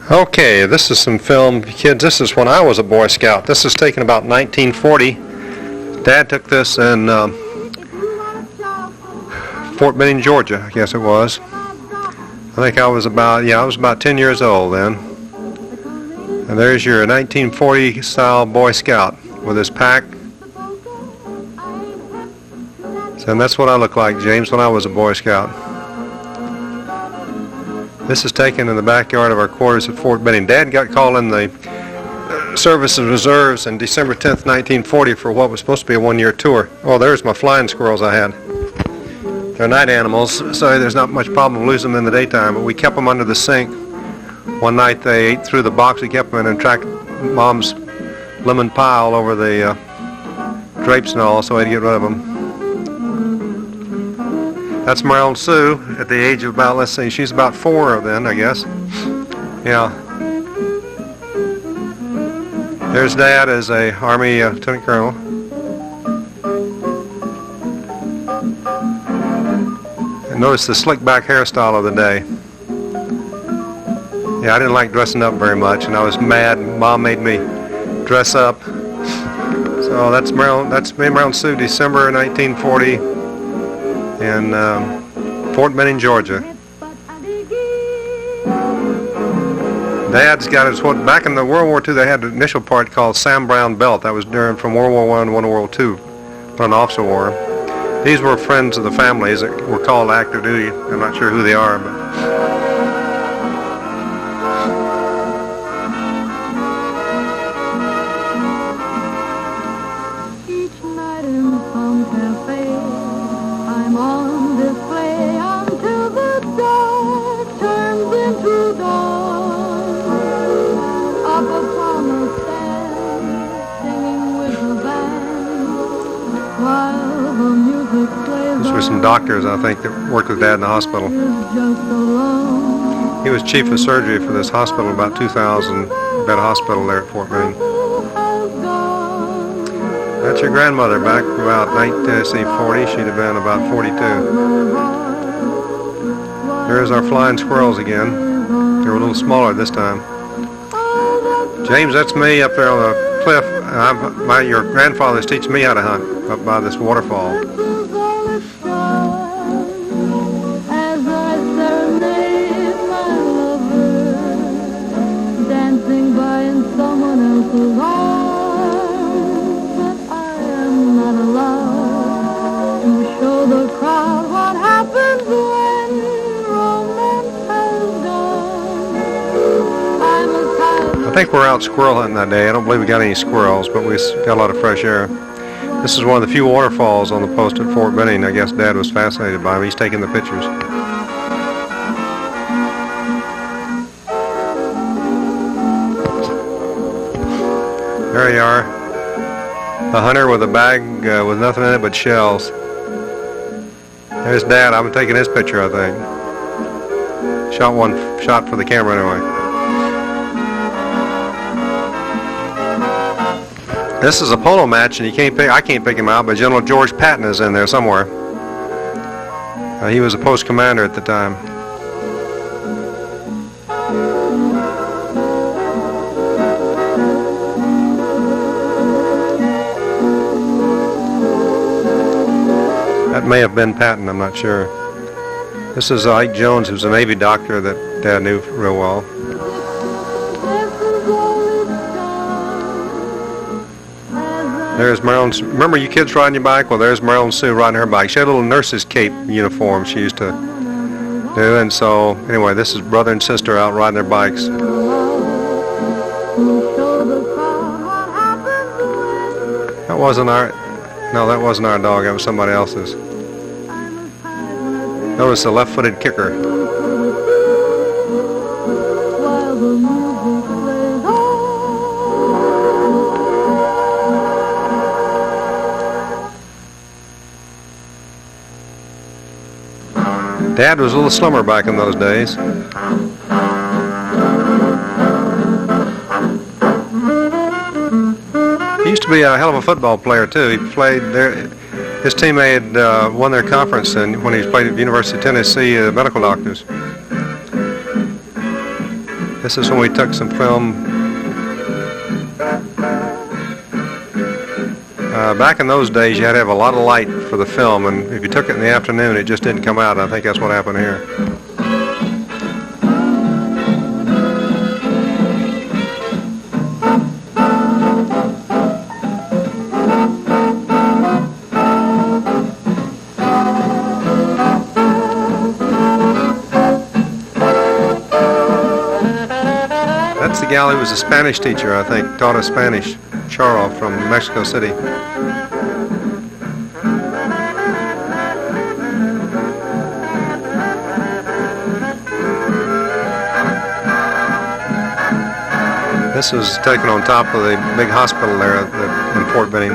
Okay, this is some film, kids. This is when I was a Boy Scout. This is taken about 1940. Dad took this in Fort Benning, Georgia, I guess it was. I think I was about 10 years old then. And there's your 1940 style Boy Scout with his pack. So, and that's what I looked like, James, when I was a Boy Scout. This is taken in the backyard of our quarters at Fort Benning. Dad got called in the Service of Reserves on December 10th, 1940 for what was supposed to be a one-year tour. Oh, there's my flying squirrels I had. They're night animals, so there's not much problem losing them in the daytime, but we kept them under the sink. One night they ate through the box we kept them in and tracked Mom's lemon pie all over the drapes and all, so I had to get rid of them. That's Marilyn Sue at the age of about, let's see, she's about 4 then, I guess. Yeah. There's Dad as a Army Lieutenant Colonel. And notice the slick back hairstyle of the day. Yeah, I didn't like dressing up very much, and I was mad. Mom made me dress up. So that's Marilyn Sue, December 1940. In Fort Benning, Georgia. Dad's got his, back in the World War II they had an initial part called Sam Brown Belt. That was during from World War I to World War II, when an officer wore them. These were friends of the families that were called to active duty. I'm not sure who they are, but some doctors, I think, that worked with Dad in the hospital. He was chief of surgery for this hospital, about 2,000 bed hospital there at Fort Benning. That's your grandmother back about 1940. She'd have been about 42. There's our flying squirrels again. They were a little smaller this time. James, that's me up there on the cliff. Your grandfather's teaching me how to hunt up by this waterfall. I think we're out squirrel hunting that day. I don't believe we got any squirrels, but we got a lot of fresh air. This is one of the few waterfalls on the post at Fort Benning. I guess Dad was fascinated by them. He's taking the pictures. There you are. A hunter with a bag with nothing in it but shells. There's Dad. I'm taking his picture, I think. Shot one shot for the camera anyway. This is a polo match, and I can't pick him out, but General George Patton is in there somewhere. He was a post commander at the time. That may have been Patton, I'm not sure. This is Ike Jones, who's a Navy doctor that Dad knew real well. There's Marilyn. Remember you kids riding your bike? Well, there's Marilyn Sue riding her bike. She had a little nurse's cape uniform she used to do, and so anyway, this is brother and sister out riding their bikes. That wasn't our dog. That was somebody else's. Notice the left-footed kicker. Dad was a little slimmer back in those days. He used to be a hell of a football player too. He played there. His teammate won their conference, and when he played at the University of Tennessee, medical doctors. This is when we took some film. Back in those days, you had to have a lot of light for the film, and if you took it in the afternoon, it just didn't come out. I think that's what happened here. That's the gal who was a Spanish teacher, I think, taught us Spanish. Charo from Mexico City. This was taken on top of the big hospital there in Fort Benning.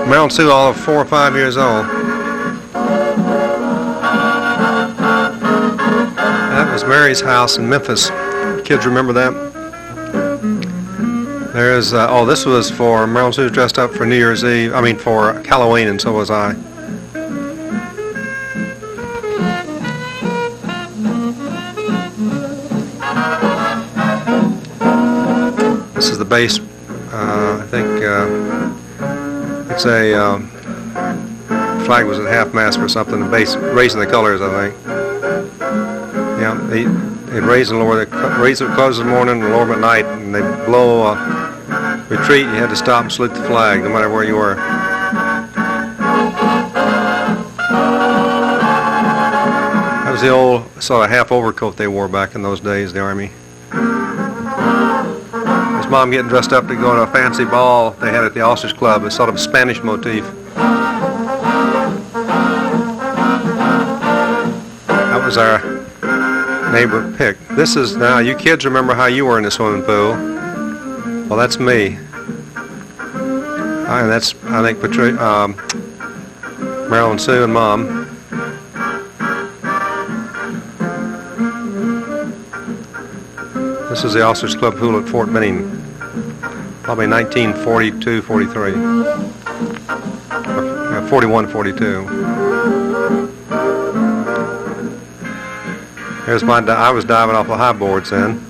Meryl and Sue, all of 4 or 5 years old. That was Mary's house in Memphis. Kids remember that? There's, oh, this was for Meryl and Sue dressed up for New Year's Eve, for Halloween, and so was I. This is the base, I think, it's a flag was at half-mast or something, the base, raising the colors, I think. Yeah, they'd raise and lower, raise it close in the morning and lower them at night, and they'd blow a retreat. You had to stop and salute the flag, no matter where you were. That was the old sort of half overcoat they wore back in those days, the Army. His mom getting dressed up to go to a fancy ball they had at the Officers Club. It's sort of a Spanish motif. That was our neighbor pick. This is now, you kids remember how you were in the swimming pool. Well, that's me. And that's, I think, Meryl and Sue and Mom. This is the Officers Club pool at Fort Benning. Probably 1942, 43. 41, 42. Here's I was diving off the high boards then.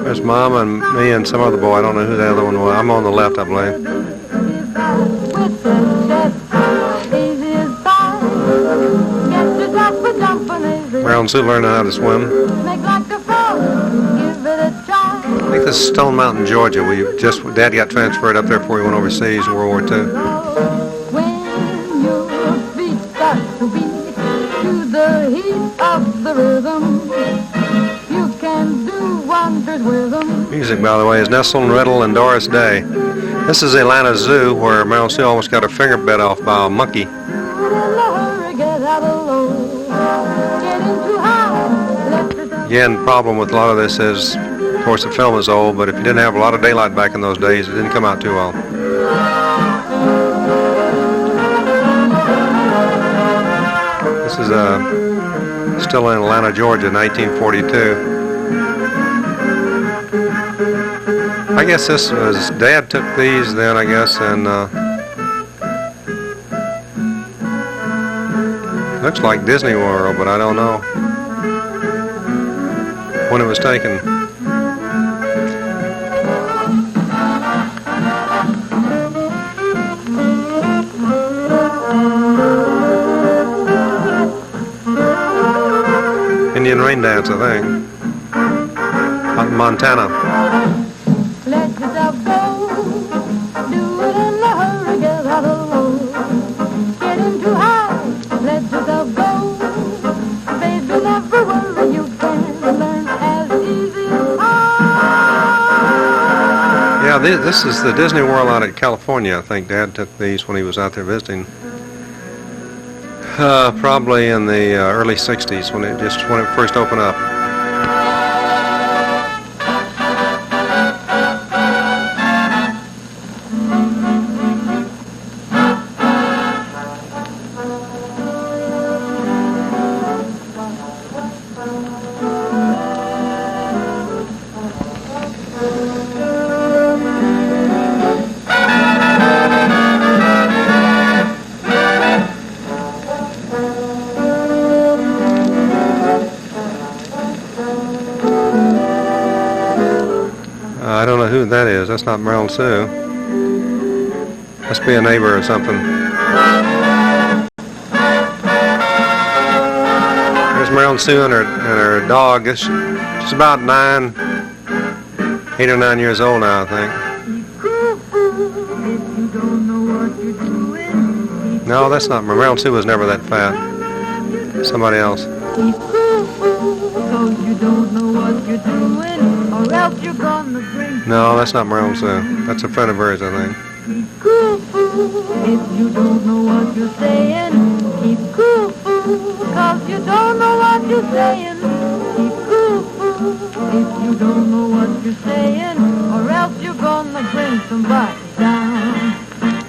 There's Mom and me and some other boy. I don't know who the other one was. I'm on the left, I believe. Meryl and Sue learning how to swim. I think this is Stone Mountain, Georgia. Dad got transferred up there before he went overseas in World War II. When your feet start to beat to the heat of the rhythm, you can do wonders with them. Music, by the way, is Nestle and Riddle and Doris Day. This is Atlanta Zoo, where Meryl and Sue almost got her finger bit off by a monkey. Again, the problem with a lot of this is, of course, the film is old, but if you didn't have a lot of daylight back in those days, it didn't come out too well. This is still in Atlanta, Georgia, 1942. I guess this was, Dad took these then, I guess, and looks like Disney World, but I don't know when it was taken. Indian Rain Dance, I think, out in Montana. Let yourself go, do it in a hurry, get out of the road. Getting too high, let yourself go. Baby, never worry, you can learn as easy as I. Yeah, this is the Disney World out at California. I think Dad took these when he was out there visiting. Probably in the early 60s when it first opened up. I don't know who that is. That's not Marilyn Sue. Must be a neighbor or something. There's Marilyn Sue and her dog. She's about 8 or 9 years old now, I think. No, that's not. Marilyn Sue was never that fat. Somebody else. No, that's not Marilyn Sue. That's a friend of hers, I think. Keep cool, fool, if you don't know what you're saying. Keep cool, fool, 'cause you don't know what you're saying. Keep cool, fool, if you don't know what you're saying. Or else you're gonna bring somebody down.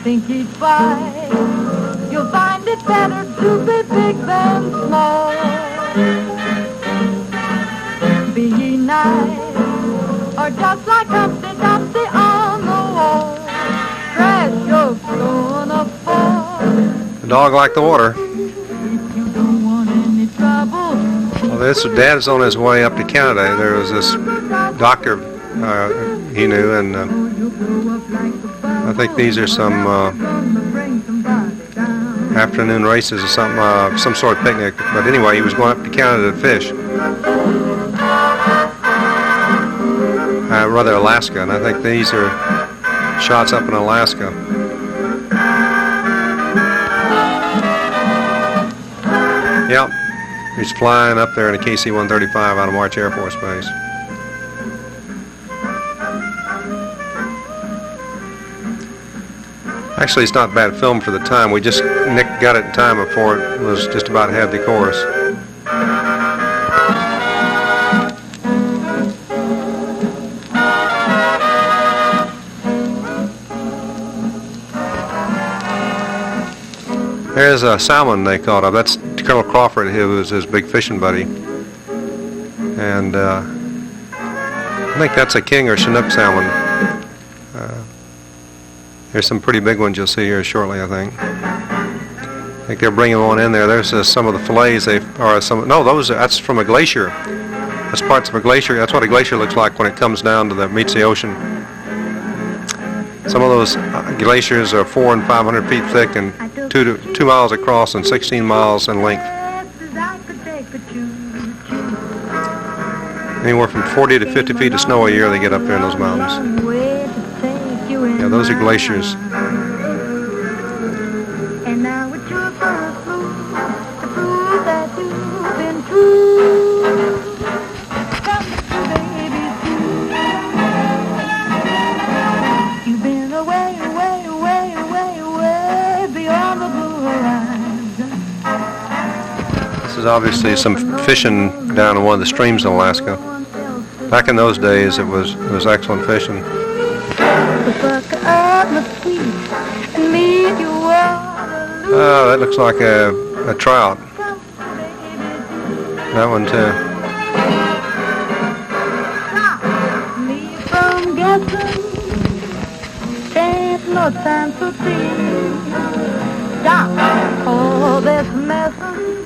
Think each fight, you'll find it better to be big than small. Be ye nice, or just like Humpty Dumpty on the wall. Crash, you're gonna fall. The dog liked the water. If you don't want any trouble. Well, Dad's on his way up to Canada. There was this doctor he knew, and I think these are some afternoon races or something, some sort of picnic. But anyway, he was going up to Canada to fish. Rather Alaska, and I think these are shots up in Alaska. Yep, he's flying up there in a KC-135 out of March Air Force Base. Actually, it's not bad film for the time. Nick got it in time before it was just about had the chorus. There's a salmon they caught up. That's Colonel Crawford, who was his big fishing buddy. And I think that's a king or Chinook salmon. There's some pretty big ones you'll see here shortly, I think. I think they're bringing one in there. There's some of the fillets. That's from a glacier. That's parts of a glacier. That's what a glacier looks like when it comes down to meets the ocean. Some of those glaciers are 400 and 500 feet thick and 2 miles across and 16 miles in length. Anywhere from 40 to 50 feet of snow a year they get up there in those mountains. Yeah, those are glaciers. And now it's your first move to prove that you've been true. Come to baby too. You've been away, away, away, away, away beyond the blue horizon. This is obviously some fishing down in one of the streams in Alaska. Back in those days, it was excellent fishing. That looks like a trout. That one too. Me from guessing, ain't no time to see. Stop all this messing.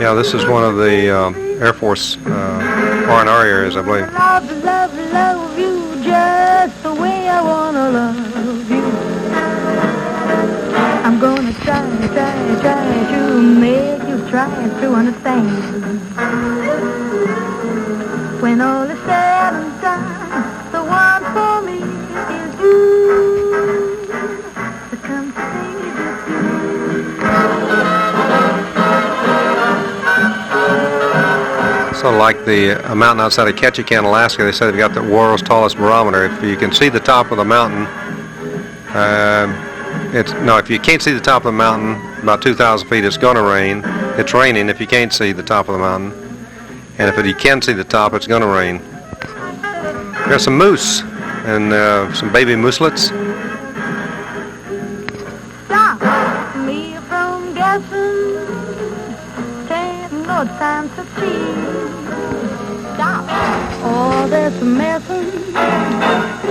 Yeah, this is one of the Air Force R&R areas, I believe. Love, love, love you just the way I wanna love you. I'm gonna try to make you try to understand. When all is said and done, the one for me is you. To come to stay with you. So like the mountain outside of Ketchikan, Alaska, they say they've got the world's tallest barometer. If you can see the top of the mountain, if you can't see the top of the mountain, about 2,000 feet, it's going to rain. It's raining if you can't see the top of the mountain. And if you can see the top, it's going to rain. There's some moose and some baby mooselets. Stop me from guessing. Ain't no time to see. Stop all this messing.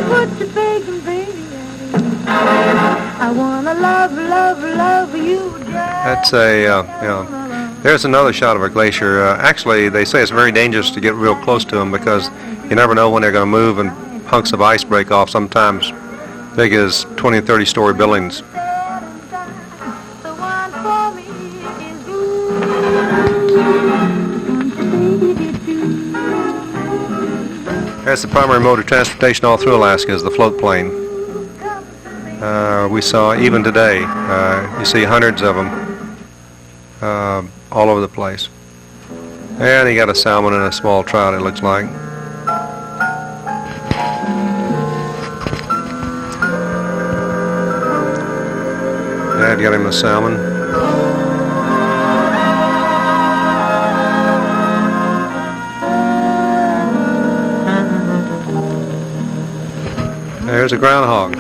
Put your bacon, baby. I wanna love, love, love you. That's there's another shot of a glacier. Actually, they say it's very dangerous to get real close to them because you never know when they're going to move and hunks of ice break off, sometimes big as 20 and 30 story buildings. That's the primary mode of transportation all through Alaska is the float plane. We saw even today, you see hundreds of them all over the place. And he got a salmon and a small trout, it looks like. Dad got him a salmon. There's a groundhog.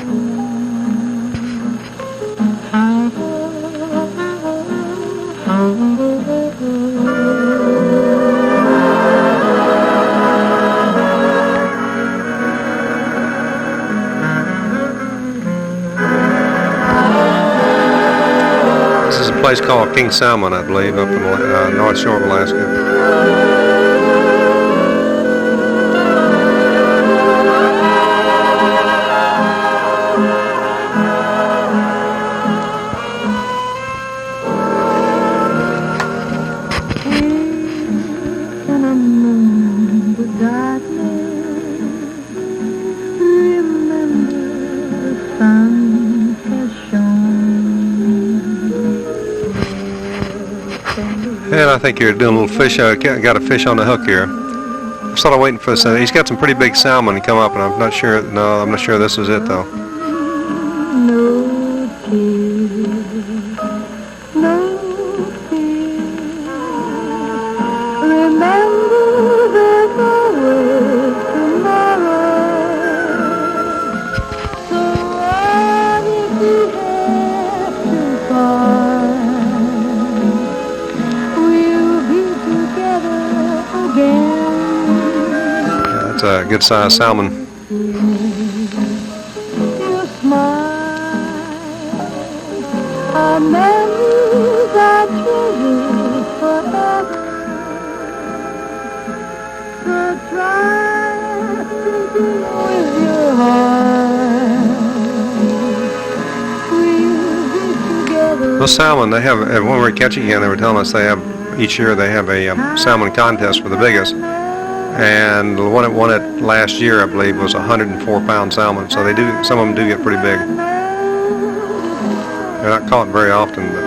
This is a place called King Salmon, I believe, up in the North Shore of Alaska. And I think you're doing a little fish. I got a fish on the hook here. I'm sort of waiting for this. He's got some pretty big salmon to come up, and I'm not sure. No, I'm not sure this is it though. No tears, no fear. Remember there's always tomorrow. So what if you have to part? We'll be together again. That's a good sized salmon. Your smile, our memories are treasured forever. So try to do with your heart. We'll be together. Those salmon, they have, when we were catching again, they were telling us they have, each year they have a salmon contest for the biggest. And the one that won it last year, I believe, was a 104-pound salmon. So they do, some of them do get pretty big. They're not caught very often, but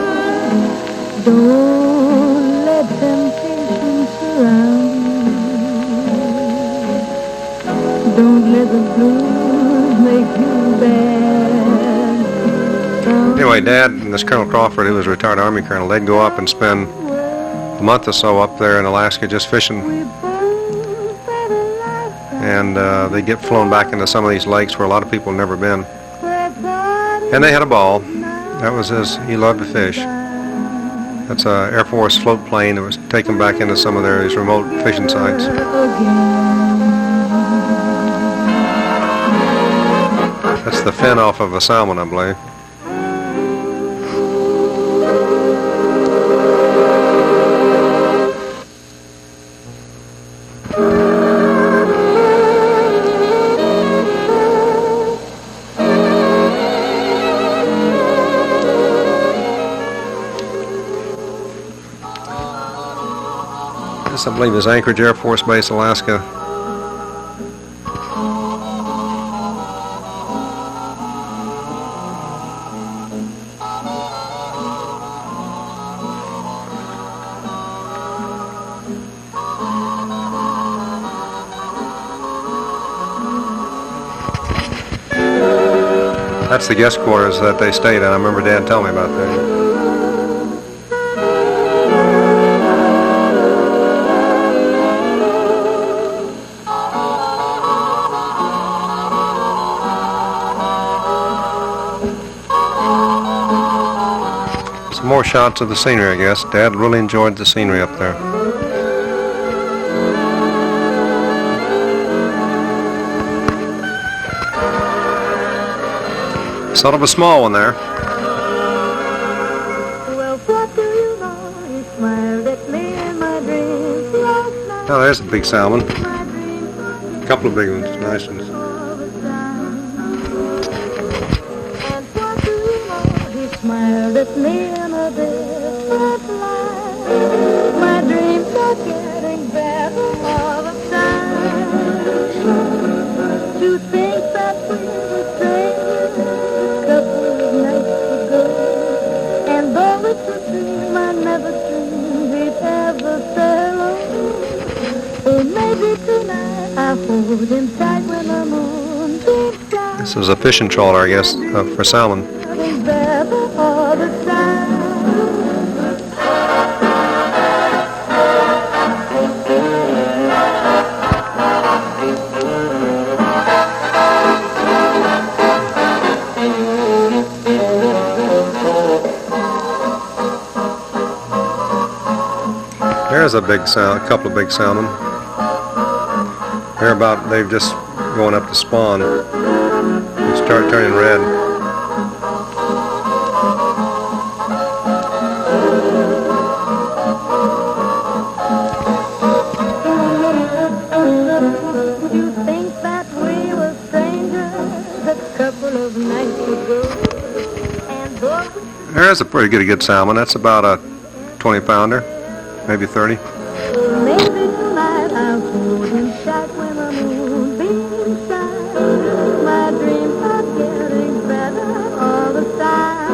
Don't let temptation surround you. Don't let the blues make you bad. anyway, Dad and this Colonel Crawford, who was a retired Army colonel, they'd go up and spend a month or so up there in Alaska just fishing. And they get flown back into some of these lakes where a lot of people have never been. And they had a ball. That was he loved to fish. That's a Air Force float plane that was taken back into some of these remote fishing sites. That's the fin off of a salmon, I believe. This, I believe, is Anchorage Air Force Base, Alaska. That's the guest quarters that they stayed in. I remember Dad telling me about that. Some more shots of the scenery, I guess. Dad really enjoyed the scenery up there. Sort of a small one there. Well, what do you know? He smiled at me in my dreams last night. Oh, there's a big salmon. My dreams A couple of big ones, nice ones. all the time. And what do you know? He smiled at me in a different light. My dreams are getting better all the time. To think that we were strangers a couple of nights ago, and though it's a dream, I never dreamed we'd ever sail away. Oh, maybe tonight I'll hold him tight when the moon beams down. This is a fishing trawler, I guess, for salmon. Getting better all the time. There's a couple of big salmon. They've just going up to spawn. They start turning red. You think that we were strangers a couple of nights ago, and though There's a pretty good salmon. That's about a 20-pounder, maybe 30. maybe tonight I'll hold him tight when the moon beams shine. My dreams are getting better all the time.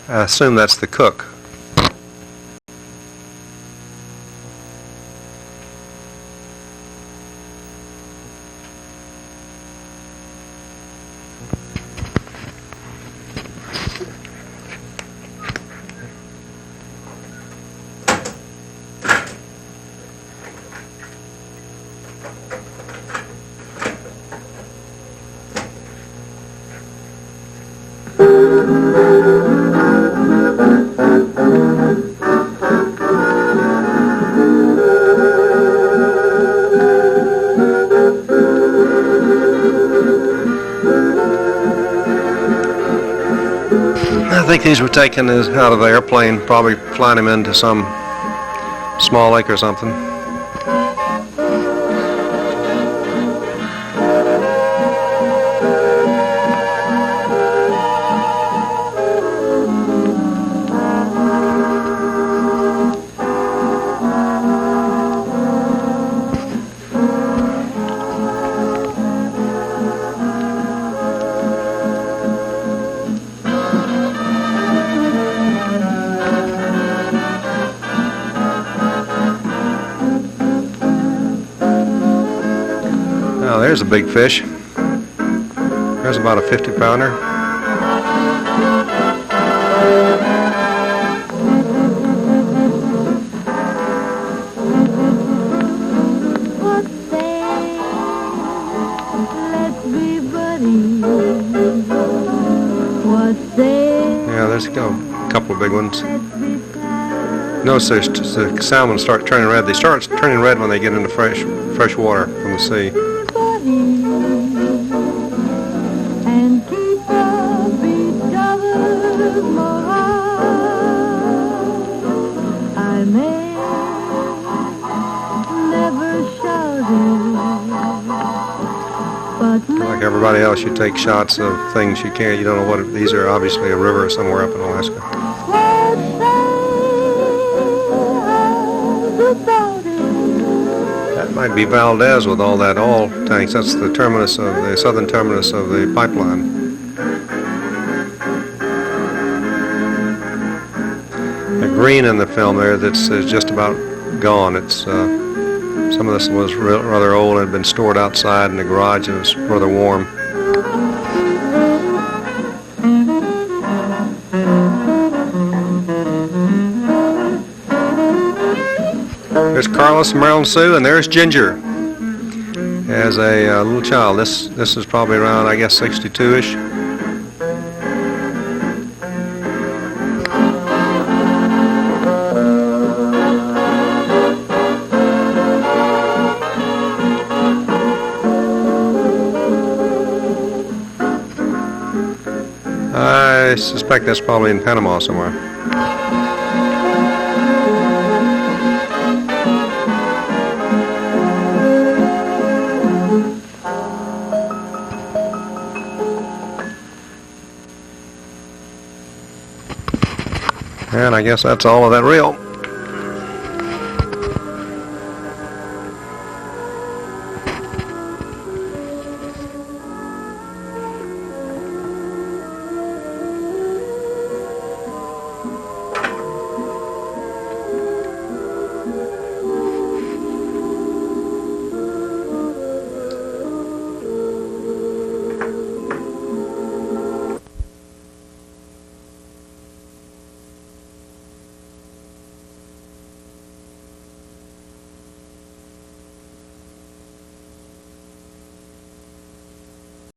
I assume that's the cook. I think these were taken out of the airplane, probably flying him into some small lake or something. Now there's a big fish. There's about a 50-pounder. a couple of big ones. Notice the salmon start turning red. They start turning red when they get into fresh water from the sea. And keep up each other's morale. I may never shout it, but Like everybody else, you take shots of things you can't. You don't know what these are. Obviously, a river somewhere up in Alaska. That might be Valdez with all that oil tanks. That's the terminus of the southern terminus of the pipeline. The green in the film there that's just about gone. It's some of this was rather old and had been stored outside in the garage and it's rather warm. There's Carlos and Marilyn Sue, and there's Ginger as a little child. This is probably around, I guess, 62-ish. I suspect that's probably in Panama somewhere. And I guess that's all of that reel.